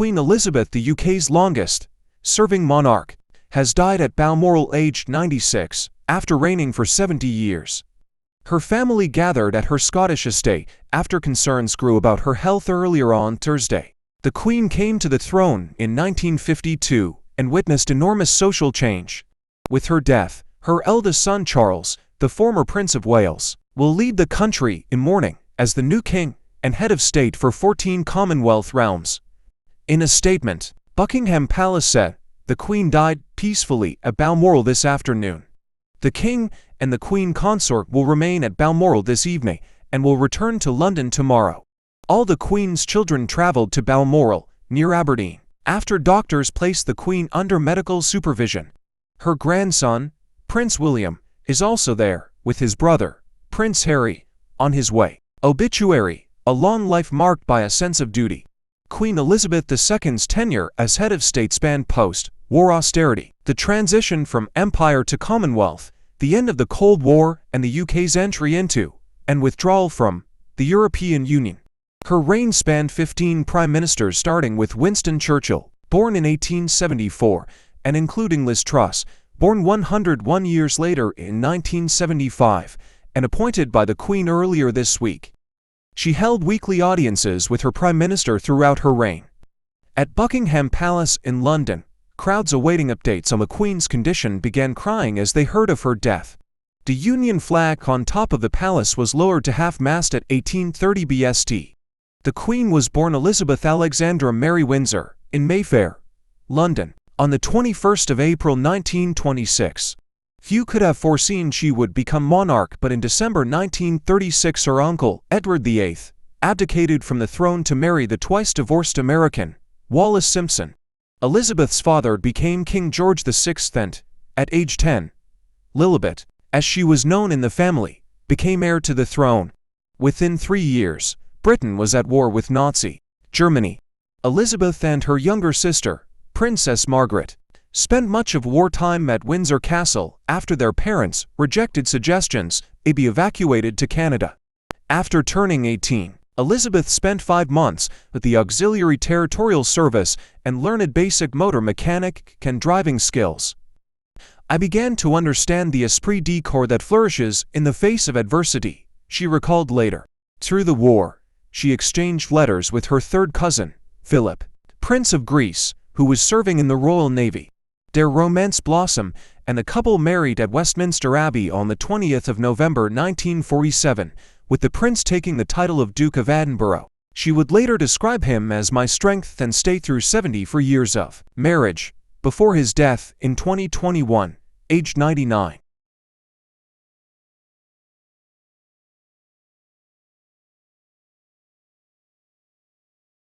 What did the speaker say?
Queen Elizabeth, the UK's longest-serving monarch, has died at Balmoral aged 96, after reigning for 70 years. Her family gathered at her Scottish estate after concerns grew about her health earlier on Thursday. The Queen came to the throne in 1952 and witnessed enormous social change. With her death, her eldest son Charles, the former Prince of Wales, will lead the country in mourning as the new king and head of state for 14 Commonwealth realms. In a statement, Buckingham Palace said, "The Queen died peacefully at Balmoral this afternoon. The King and the Queen Consort will remain at Balmoral this evening and will return to London tomorrow." All the Queen's children travelled to Balmoral, near Aberdeen, after doctors placed the Queen under medical supervision. Her grandson, Prince William, is also there, with his brother, Prince Harry, on his way. Obituary: a long life marked by a sense of duty. Queen Elizabeth II's tenure as head of state spanned post-war austerity, the transition from Empire to Commonwealth, the end of the Cold War, and the UK's entry into and withdrawal from the European Union. Her reign spanned 15 prime ministers, starting with Winston Churchill, born in 1874, and including Liz Truss, born 101 years later in 1975, and appointed by the Queen earlier this week. She held weekly audiences with her Prime Minister throughout her reign. At Buckingham Palace in London, crowds awaiting updates on the Queen's condition began crying as they heard of her death. The Union flag on top of the palace was lowered to half-mast at 1830 BST. The Queen was born Elizabeth Alexandra Mary Windsor, in Mayfair, London, on the 21st of April 1926. Few could have foreseen she would become monarch, but in December 1936 her uncle, Edward VIII, abdicated from the throne to marry the twice-divorced American, Wallis Simpson. Elizabeth's father became King George VI and, at age 10, Lilibet, as she was known in the family, became heir to the throne. Within 3 years, Britain was at war with Nazi Germany. Elizabeth and her younger sister, Princess Margaret, spent much of wartime at Windsor Castle after their parents rejected suggestions they be evacuated to Canada. After turning 18, Elizabeth spent 5 months with the Auxiliary Territorial Service and learned basic motor mechanic and driving skills. "I began to understand the esprit de corps that flourishes in the face of adversity," she recalled later. Through the war, she exchanged letters with her third cousin, Philip, Prince of Greece, who was serving in the Royal Navy. Their romance blossomed, and the couple married at Westminster Abbey on the 20th of November 1947, with the prince taking the title of Duke of Edinburgh. She would later describe him as "my strength and stay through 74 years of marriage," before his death in 2021, aged 99.